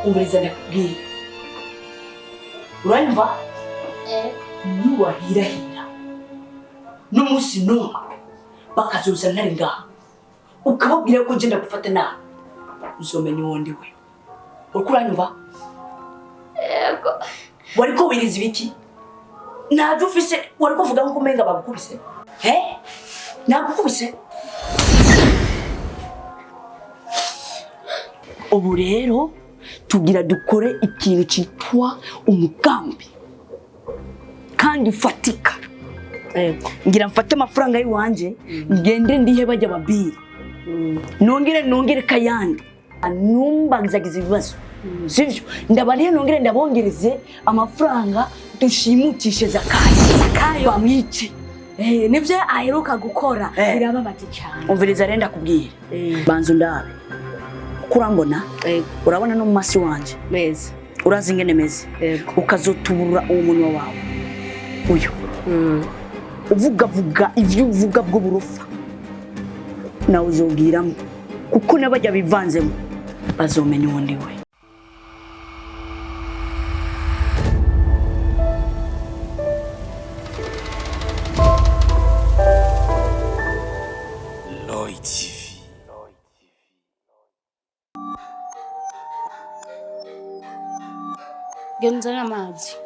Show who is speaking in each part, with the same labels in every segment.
Speaker 1: umuriza ndakubwira. Uranyumva? Niwahirahira n'umunsi n'umwe bakazoza ntari ngaha ukababwira ko ngenda gufata nawe uzomenya uwo ndiwe. Uranyumva?
Speaker 2: Yego.
Speaker 1: Wariko wiriza ibiki? Ntabwo ufise wariko uvuga ngo umenga bagukubise? Nagukubise? Ubu rero tugira dukore ikintu cyitwa umugambi kandi ufatika. Ngira mfate amafaranga yiwanje ngende ndihe bajya babiri. Nongere kayandi numbangizagiza ibibazo. Sivyo ndabariye nongere ndabongereze amafaranga dushimutishe zakayo bamwice.
Speaker 2: Nivyo aheruka gukora birababati cyane.
Speaker 1: Umviriza renda kubwira. Banzu ndabe. Kurambona urabona no masi wanje
Speaker 2: meza
Speaker 1: urazi ingene meze ukazotubura uwo munwa wawe uyu uvuga ivyo uvuga bwo burufa na uzobwiramo kuko nabajya bivanzemo bazomenya uwo ndiwe.
Speaker 2: Genza amazi.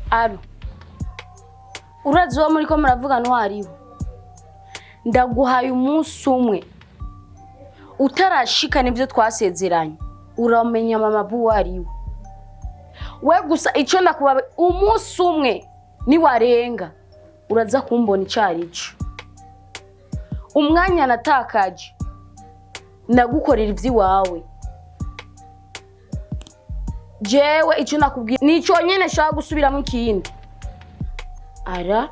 Speaker 2: Alo. Urazi wa muri ko muravuga no hariho. Ndaguhaye umunsi umwe utarashika nibyo twasezeranye uramenya mama buwariwe. We gusa icyo nakubabe umunsi umwe ni warenga uraza kumbona icarico. Umwanya natakaje nagukorera ivyi wawe. Jewe icyo nakubwiye nico nyene shaka gusubiramo ikindi. Ara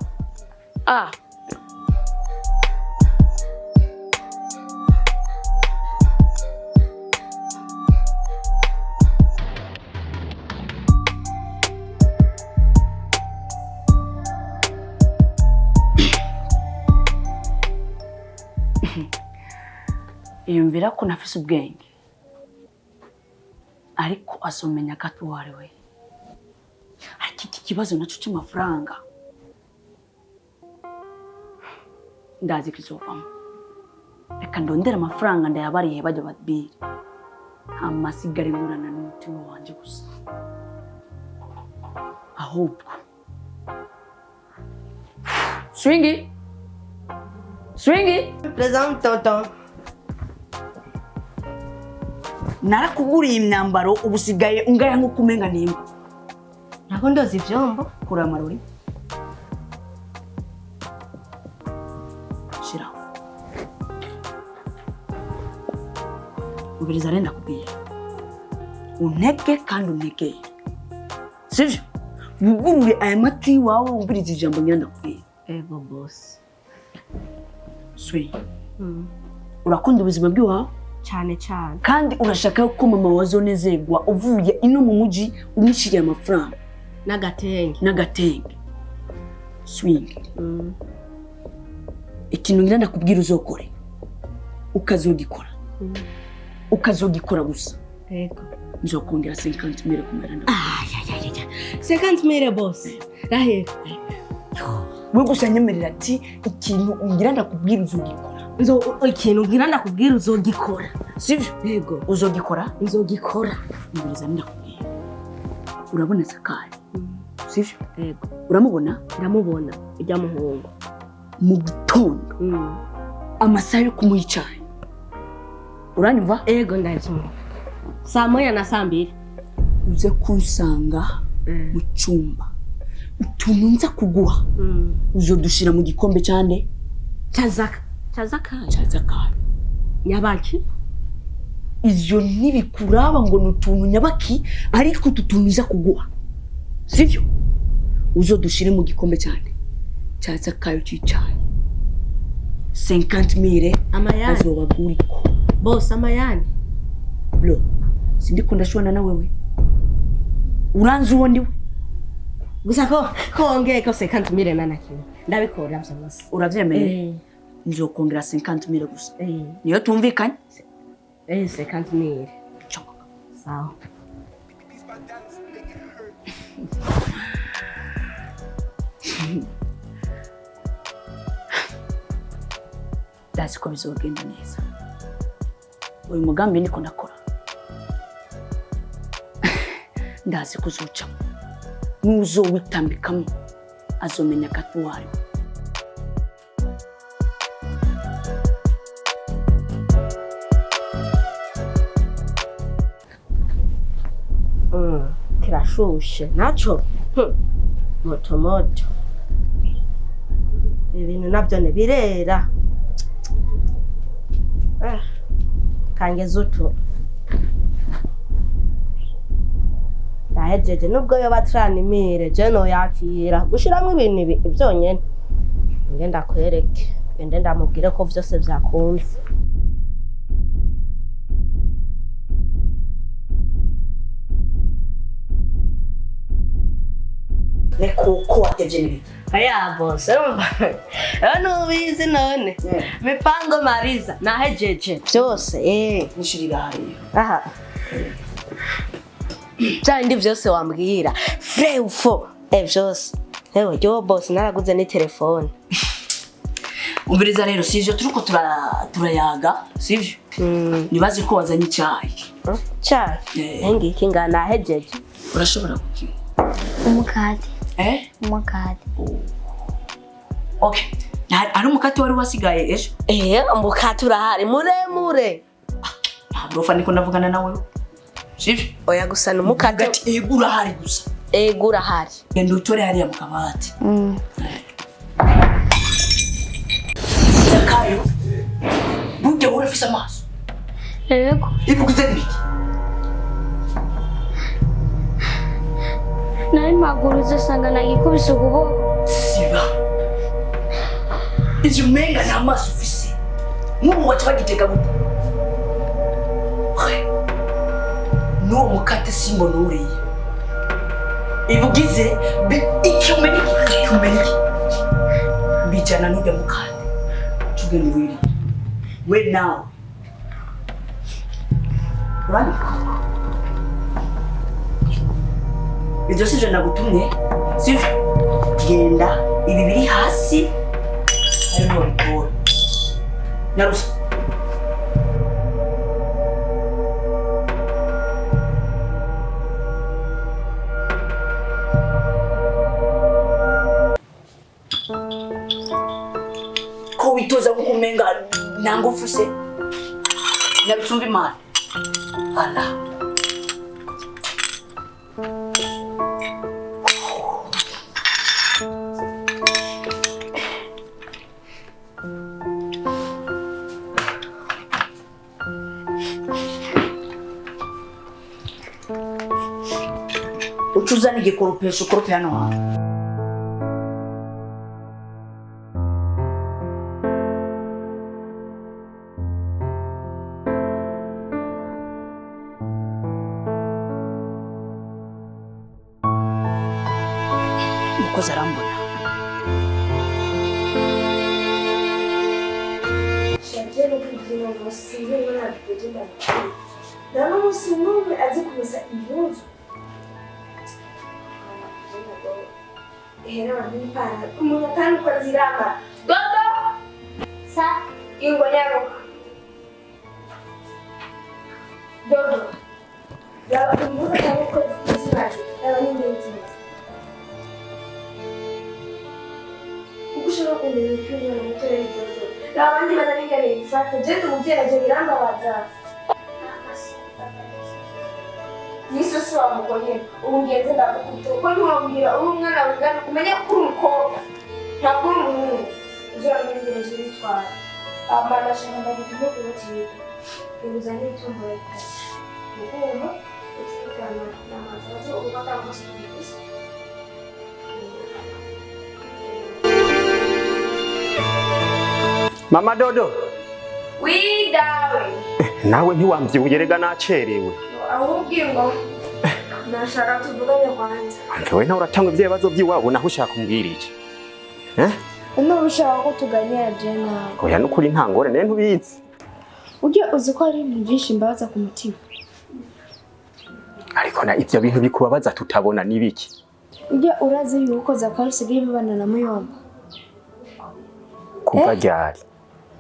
Speaker 1: Yumvira ko nafise ubwenge ariko asomenya katuwarewe. Ariko iki kibazo naco cy'amafaranga ndazi kizovamo. Reka ndondera amafaranga ndayabariye bajya babiri amasigare ngurana n'umutima wanje gusa. Ahubwo Swingi
Speaker 3: Présente tonton.
Speaker 1: Narakuguriye imyambaro ubusigaye ungaya nko kumenga nimba.
Speaker 3: Nako ndozi ivyombo
Speaker 1: Kura maruri. Shira. Ubiriza renda kubwira. Unege kandi unege. Sivyo? Mugurure aya matwi wawe ubiriza ijambo nyanda kubwira.
Speaker 3: Ego boss.
Speaker 1: Swi. Urakunda ubuzima bw'iwawe?
Speaker 3: Cyane.
Speaker 1: Kandi urashaka ko mama wazonezerwa uvuye ino mu muji umishiriye amafaranga n'agatenge. Swing. Ikintu ngira ndakubwira uzokore. Ukazogikora. Ukazogikora gusa.
Speaker 3: Ego.
Speaker 1: Nzokongera 50,000 kumeranda.
Speaker 3: 50,000 boss. Rahera.
Speaker 1: We gusa nyemerera ati ikintu ngira ndakubwira uzogikora.
Speaker 3: Ikintu ngira ndakubwira uzogikora.
Speaker 1: Sivyo?
Speaker 3: Yego.
Speaker 1: Uzogikora?
Speaker 3: Nzogikora.
Speaker 1: Mbiriza ndakubwira. Urabona Sakari? Sivyo?
Speaker 3: Yego.
Speaker 1: Uramubona?
Speaker 3: Ndamubona ijya muhungu.
Speaker 1: Mu gitondo. Amasaha yo kumuyicaye. Uranyumva?
Speaker 3: Yego ndazumva. Saa moya na saa mbiri.
Speaker 1: Uze kunsanga mu cyumba. Utuntu nza kuguha. Uzodushira mu gikombe cyane.
Speaker 3: Chazaka. Nyabaki?
Speaker 1: Ivyo ntibikuraba ngo nutuntu nyabaki ariko tutuntu nza kuguha. Sivyo? Uzodushire mu gikombe cyane. Chaza kayo chichaye 50,000
Speaker 3: Amayani.
Speaker 1: azobaguriko.
Speaker 3: Boss amayani.
Speaker 1: Bro, sindiko ndashwana na wewe. Uranzi uwo ndiwe.
Speaker 3: Gusa ko ongeye ko 50,000 nana kimwe. Ndabikora byose.
Speaker 1: Uravyemeye? Nzokongera 50,000 gusa. Niyo tumvikanye?
Speaker 3: 50,000.
Speaker 1: Chaka.
Speaker 3: Sawa.
Speaker 1: Ndazi ko bizogenda neza. Uyu mugambi niko ndakora. Ndazi kuzuca. Nuzo witambikamo azomenya katuwari.
Speaker 3: Kirashushe naco. Moto. Ibintu navyo ne birera. Kangeza utu. Ndahejeje nubwo yo batranimire je no yakira gushiramo ibintu byonyene. Ngenda kwereke. Ngende ndamubwire ko vyose vyakunze.
Speaker 1: Ko watevye
Speaker 3: Aya boss, ano bizi none. Mipango mariza nahejeje byose
Speaker 1: nishirira hariyo.
Speaker 3: Aha. Byandi byose wambwira. Frefo byose. Ewe yo boss naraguze ni telefone.
Speaker 1: Umviriza rero sivyo turiko turayaga, sivyo? Nibaze ko wazanye icyayi.
Speaker 3: Cyayi? Ngiki ngana hejeje.
Speaker 1: Urashobora kuki?
Speaker 4: Umukati.
Speaker 1: Umukati. Okay. Ari umukati wari wasigaye ejo?
Speaker 3: Umukati urahari muremure.
Speaker 1: Brofa niko ndavugana nawe. Sivyo?
Speaker 3: Oya gusa numukati
Speaker 1: urahari gusa.
Speaker 3: Urahari.
Speaker 1: Genda utore hariya mu kabati. Kayo. Bujye urafisa amaso.
Speaker 4: Yego.
Speaker 1: Ibuguze niki?
Speaker 4: Nari maguruze sanga nagikubise ukuboko.
Speaker 1: Siba. Ivyo umenga nta maso ufise. Nk'ubu waca bagiteka gute? N'uwo mukate simbona uriye. Ibugize icyumeniki. Bijana n'ujya mukate. Tugende wiri. We now. Run. Ibyo sije nagutumye. Sivyo? Genda ibi biri hasi. Ariko bikora. Narusa. Ko witoza kukumenga nango fuse. Nabitsumba imana. Allah. Uchuzani gikoropesho korope hano hantu. Mukozi arambona.
Speaker 5: Shajero kugira ngo singe mwana kugenda. Dano musinumwe azi kumesa impuzu. Era wanipara. Umuntu atanu kwa zirama. Dodo! Sa ingo yaro. Dodo. Daba umuntu atanu kwa zirama. Daba n'ingenzi. Ukushaka kundeba icyuma n'umutore w'Dodo. N'abandi bataringane bifata. Je tumugeraje birambabaza. Nisosi wa mugonyene ubugenze ndakukubita uko ntiwambwira uri umwana wigana kumenya ko uri umukobwa ntabwo uri umuhungu uzira mwingereza uritwara amana ashaka ndagitume kubatiye ibuza n'itungo rikata ukuntu ucukana n'amazi ubaka amaso y'isi
Speaker 6: Mama Dodo.
Speaker 5: Oui, dawe.
Speaker 6: Nawe ntiwamvyibuye rega nacerewe.
Speaker 5: Ahubwo ngo nashaka tuvugane kwanza.
Speaker 6: Wewe nawe uratanga ivyebazo vyiwabo naho ushaka kumbwira iki?
Speaker 5: Uno ushaka ko tuganira jena.
Speaker 6: Oya nukuri ntangore ne ntubizi.
Speaker 5: Ujye uzi ko ari ibintu byinshi mbabaza ku mutima.
Speaker 6: Ariko na ivyo bintu bikubabaza tutabona nibiki?
Speaker 5: Ujye urazi yuko zakarisigiye bibana na muyomba.
Speaker 6: Kuva ryari?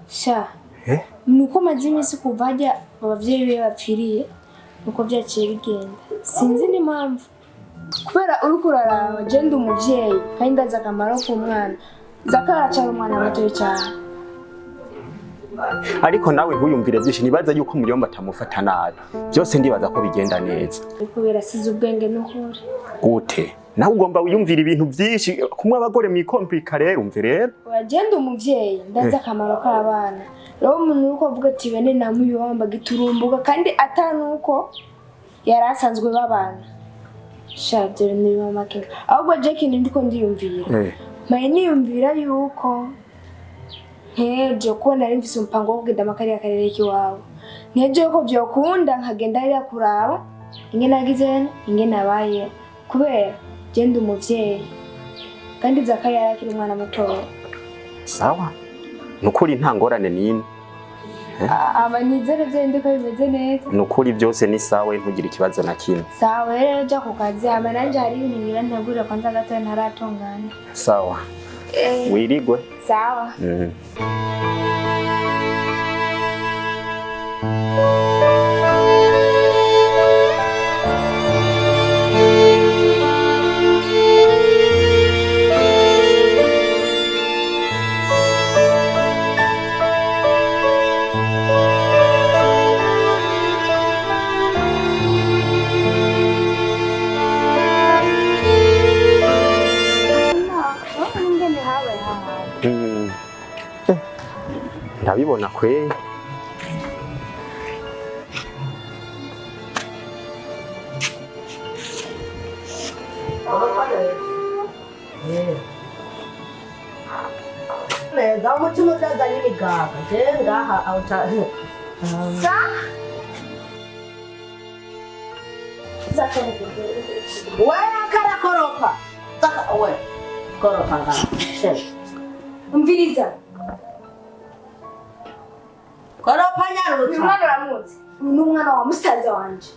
Speaker 5: Sha. Nuko maze iminsi kuva ajya abavyeyi be bapfiriye nuko byaciye bigenda. Sinzi n'impamvu. Kubera uri kuraraba je ndi umuvyeyi kandi ndaza akamaro k'umwana. Zakaracara umwana muto cyane.
Speaker 6: Ariko nawe ntuyumvire byinshi nibaza yuko muyomba atamufata nabi. Byose ndibaza ko bigenda neza.
Speaker 5: Kubera size ubwenge n'ukuri.
Speaker 6: Gute? Nawe ugomba wiyumvira ibintu byinshi kumwe abagore mu ikompika rero umve rero.
Speaker 5: Wagenda umuvyeyi ndaza akamaro k'abana. Rero umuntu uko avuga ati bene na muyomba giturumbuka kandi atanuko yarasanzwe babana. Shabye ni mama kinga. Ahubwo Jackie ndiko ndiyumvira. Maye niyumvira yuko nteje ko nari mfise umpango wo kugenda amakari y'akarere k'iwabo. Nteje ko byokunda nkagenda ari kuraba ingene nagize ingene abaye kubera genda umuvyeyi kandi Zakari yarakiri umwana muto.
Speaker 6: Sawa. Nukuri ntangorane nini.
Speaker 5: Abanizere byo ndiko bimeze neza.
Speaker 6: Nukuri byose ni sawa ntugire ikibazo na kimwe.
Speaker 5: Sawa rero jya ku kazi amananje hari ibintu ngira ntagura kwanza gato ntaratongana.
Speaker 6: Sawa. Wirigwe.
Speaker 5: Sawa.
Speaker 6: Ndabibona kwe.
Speaker 3: Neza umutima utazanye imigaga je ngaha awuta.
Speaker 5: Sa? Zakari.
Speaker 3: Wewe karakoroka. Taka wewe. Koroka ngaha.
Speaker 5: Umviriza.
Speaker 3: Koropa nyarutsa.
Speaker 5: Umwana ramuzi. N'umwana wa musaza wanje.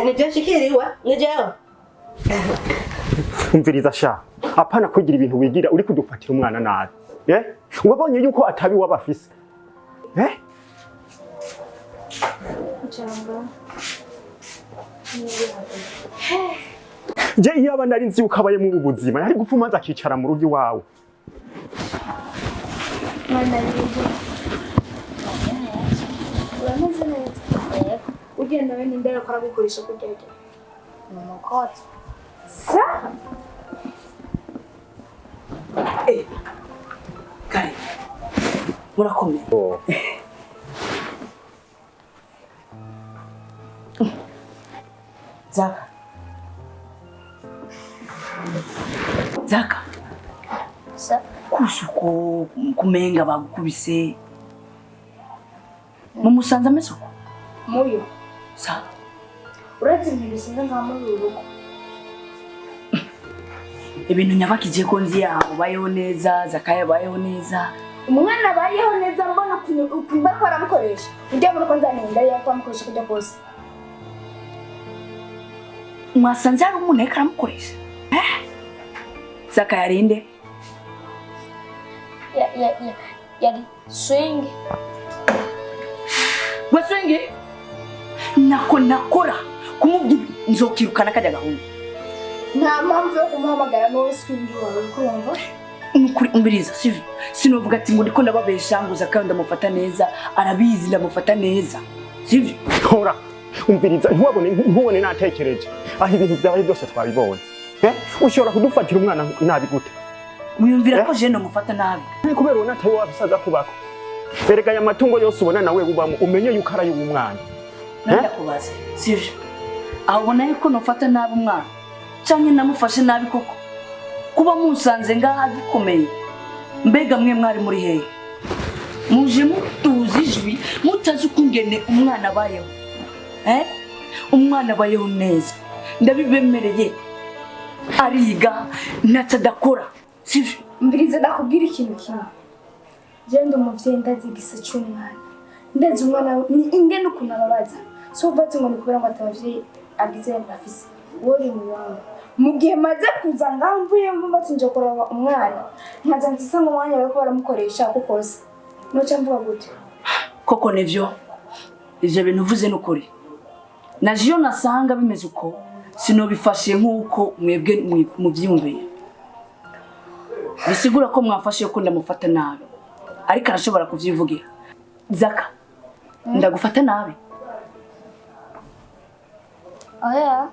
Speaker 3: Nije shikiriwe, nijewe.
Speaker 6: Umviriza sha. Apana kugira ibintu wigira uri kudufatira umwana nabi. Wabonye yuko atabi wabafise.
Speaker 5: Cyangwa.
Speaker 6: Je iyo abana ari nzi ukabaye mu buzima yari gupfuma azakicara mu rugo iwawe.
Speaker 5: Mwana yije. Urameze neza. Ugenda we nindera ko aragukoresha kujyaje.
Speaker 4: Umukoti.
Speaker 5: Sa?
Speaker 1: Kare. Murakomeye. Zaka. Zaka.
Speaker 4: Sa?
Speaker 1: Kusuko kumenga bagukubise. Mumusanze amesuko.
Speaker 5: Muyo.
Speaker 1: Sa.
Speaker 5: Uretse ibisinga nka muri urugo.
Speaker 1: Ibintu nyabakije ko nzi yaho bayeho neza, Zakaya bayeho neza.
Speaker 5: Umwana bayeho neza mbona ukumba ko aramukoresha. Ujya muri ko nzanenda yako amukoresha kujya kose.
Speaker 1: Mwasanze ari umuntu eka aramukoresha. Zakaya rinde.
Speaker 4: Yari swing.
Speaker 1: Waswenge nakora kumubwira nzokirukana kajya gahungu.
Speaker 5: Nta mpamvu yo kumuhamagara no swing wawe kumva.
Speaker 1: Nukuri umbiriza sivyo. Sinovuga ati ngo ndiko ndababesha ngo Zakaya ndamufata neza, arabizi ndamufata neza. Sivyo?
Speaker 6: Hora. Umviriza ntubone natekereje. Aho ibintu byabaye byose twabibonye. Ushobora kudufatira umwana nabi gute?
Speaker 1: Wiyumvira ko je ndamufata nabi.
Speaker 6: Ni kubera ubona atayo wabisaza kubako. Erega aya matungo yose ubona nawe ubamo umenye yuko ari umwana.
Speaker 1: Ndakubaza sivyo? Aho ubona yuko nofata nabi umwana. Canke namufashe nabi koko. Kuba musanze ngaha gikomeye. mbega mwe mwari muri hehe muje mutuzi ijwi mutazi ukungene umwana abayeho umwana abayeho neza ndabibemereye ariga ntacadakora sivyo
Speaker 5: mbiriza ndakubwira ikintu kimwe genda umuvyeyi ndazi igisa cy'umwana ndazi umwana ni ingene ukuntu ababaza so uvati ngo nikubera ngo atavye agize afise wori muyonga mu gihe maze kuza ngamvuye mvumva nje kuraba umwana nkaza nsanga umwanya bariko baramukoresha kukose noca mvuga gute
Speaker 1: koko nevyo ivyo bintu uvuze n'ukuri naje nasanga bimeze uko sinobifashe nk'uko mwebwe muvyumviye bisigura ko mwafashe ko ndamufata nabi ariko arashobora kuvyivugira Zaka ndagufata nabi
Speaker 4: oya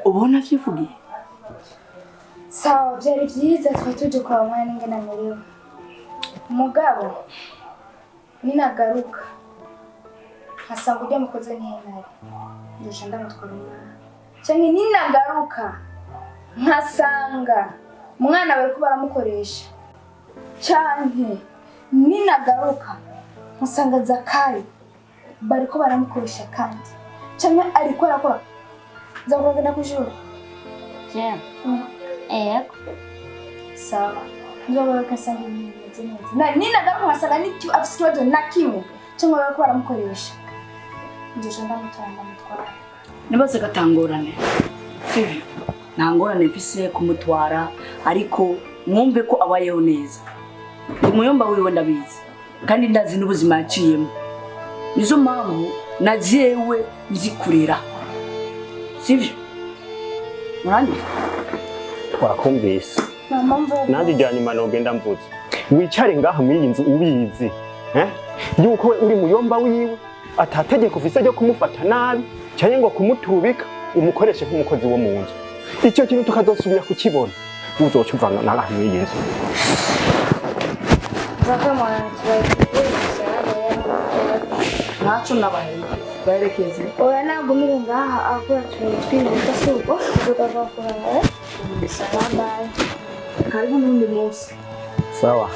Speaker 1: ubona vyivugiye
Speaker 5: sawa byari byiza twatuje kwa mwana n'ingena merewe mugabo ninagaruka nkasanga ujya mukoze n'intare ndusha ndamutwara umwana cyane ninagaruka nkasanga umwana bari baramukoresha cyane ninagaruka nkasanga Zakayo bari baramukoresha kandi cyane ariko arakora nzakugenda kujuru
Speaker 4: ego
Speaker 5: sawa nzobora kasanga imeze neza ninagaruka nkasanga n'icyo afite ikibazo na kimwe cyangwa bari baramukoresha ndusha ndamutwara
Speaker 1: nibaze gatangorane sivyo ntangorane mfise kumutwara ariko mwumve ko abayeho neza umuyomba wiwe ndabizi kandi ndazi n'ubuzima yaciyemo nizo mpamvu najewe nzikurira sivyo murandi
Speaker 6: twakumvise
Speaker 5: mama mvuga
Speaker 6: nandi jya nyuma nogenda mvuze wicare ngaha muri iyi nzu ubizi yuko we uri muyomba wiwe atategeko ufise ryo kumufata nabi cyane ngo kumutubika umukoreshe nk'umukozi wo mu nzu icyo kintu tukazosubira kukibona uzoca uvanga naha muri iyi nzu
Speaker 1: naco nabaye barekeze
Speaker 5: oya nagumire ngaha akora twibuka suko tukavakora bye
Speaker 1: karibu n'undi munsi
Speaker 6: sawa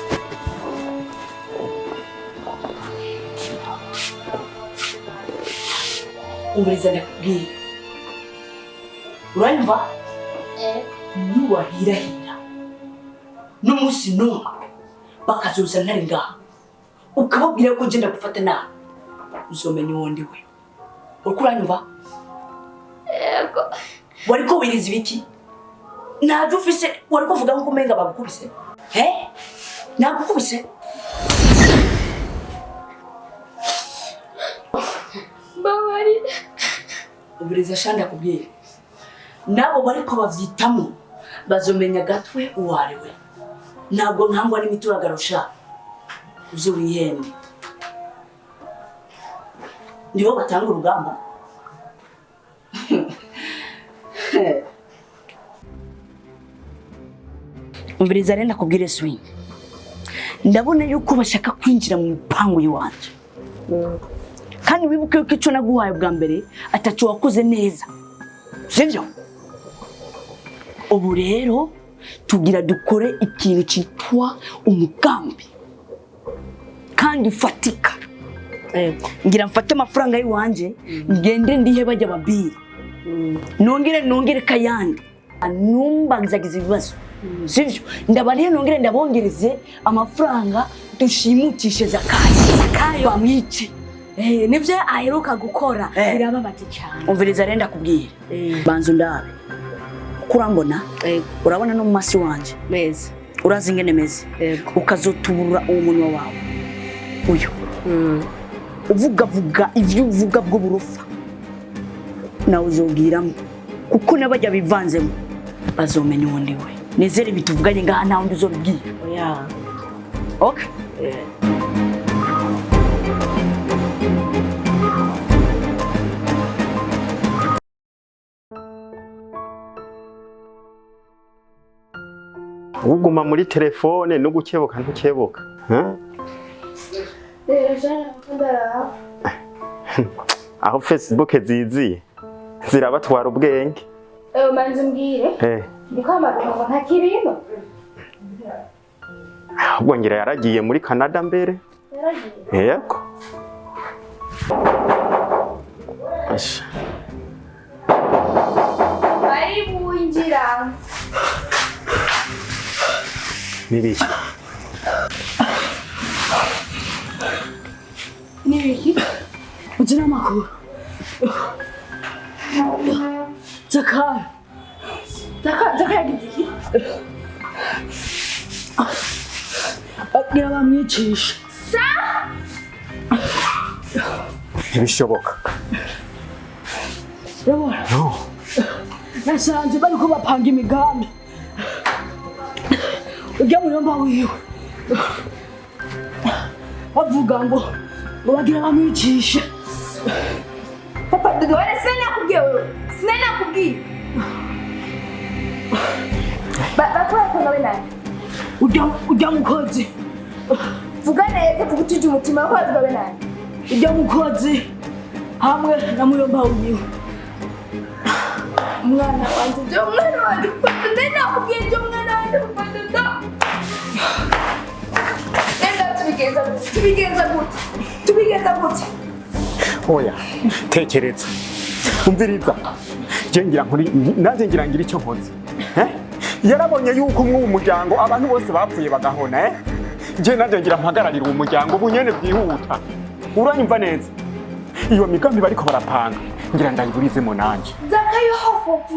Speaker 1: umuriza ndakubwiye uranyumva niwahirahira n'umunsi n'umwe bakazoza ntari ngaha ukababwira ko ngenda gufata nabi uzomenya uwo ndi we uriko uranyumva
Speaker 4: ego
Speaker 1: wariko wiriza ibiki ntabyo ufise wariko uvuga nko umenga bagukubise nagukubise
Speaker 4: babari
Speaker 1: uburiza shanda kubwira nabo bariko bavyitamo bazomenya gatwe uwariwe ntabwo nkangwa n'imituragarusha uzi wihende nibo batanga urugamba umviriza renda kubwire swing ndabona yuko bashaka kwinjira mu mpango yiwanje kandi wibuke yuko ico naguhaye bwa mbere ataco wakoze neza sivyo ubu rero tugira dukore ikintu cyitwa umugambi kandi fatika ngira mfate amafaranga yiwanje ngende ndihe bajya babiri nongere kayandi numbagizagiza ibibazo sivyo ndabariye nongere ndabongereze amafaranga dushimutishe Zakayo amwice
Speaker 2: nivyo aheruka gukora birababaje cyane
Speaker 1: umviriza renda kubwira banzu ndabe kurambona urabona no mu masi wanje
Speaker 3: meza
Speaker 1: urazi ingene meze ukazotubura uwo munwa wawe uyu uvuga ivyo uvuga bwo burufa na uzobwiramo kuko nabajya bivanzemo bazomenya uwo ndiwe nezere bituvuganye ngaha nta wundi uzobibwira
Speaker 3: oya
Speaker 1: okay
Speaker 6: uguma muri telefone no gukebuka ntukebuka aho Facebook ziziye zirabatwara ubwenge
Speaker 5: manzi mbwire ndiko amaruka ngo ntakirino
Speaker 6: ahubwo ngira yaragiye muri Canada mbere. Yego. Asha.
Speaker 5: Bari buinjira.
Speaker 6: Nibiki?
Speaker 1: Nibiki? Ujina amakuru. Zakaya yagize iki? Agira bamwicisha.
Speaker 6: Ntibishoboka.
Speaker 1: Urabona?
Speaker 6: No.
Speaker 1: Nasanze bariko bapanga imigambi. Ujya muyomba wiwe. Bavuga ngo bagira bamwicisha.
Speaker 5: Papa, dore sinakubwiye wewe. Sinakubwiye. Batwara we nani?
Speaker 1: Ujya mukozi.
Speaker 5: Vuga neza kugutuje umutima ko batwara we nani?
Speaker 1: Ujya mukozi hamwe na muyomba wiwe.
Speaker 5: Mwana wanjye, sinakubwiye byo mwana wanjye kupata. Tubigenza gute?
Speaker 6: Oya, tekereza. Umviriza. Nanjye ngira icyo nkoze. Yarabonye yuko mu muryango abantu bose bapfuye bagahona. Je nanjye ngira mpagararira uwo muryango bunyene byihuta. Uranyumva neza? Iyo migambi bariko barapanga ngira ndayiburizemo nanje.
Speaker 5: Zakayo hofu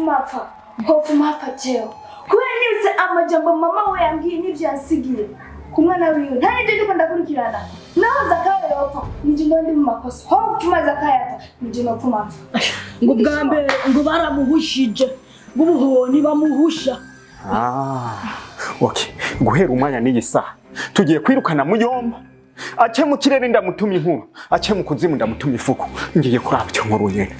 Speaker 5: mapfa jeo. Kubera nibutse amajambo mama we yambwiye n'ivyo yansigiye ku mwana wiwe. Nta nibyo ndiko ndakurikirana. Naho Zakayo yopfa nije ndi mu makosa. Hofu Zakayo yapfa nije no pfumapfa.
Speaker 1: Ngo bwa mbere ngo baramuhushije. Ngo ubuhoni bamuhusha.
Speaker 6: Okay. Guhera umwanya n'iyi saha tugiye kwirukana muyomba. Ace mu kirere ndamutumye inkuru, ace mu kuzimu ndamutumye ifuku. Ngiye kuraba icyo nkuru nyene.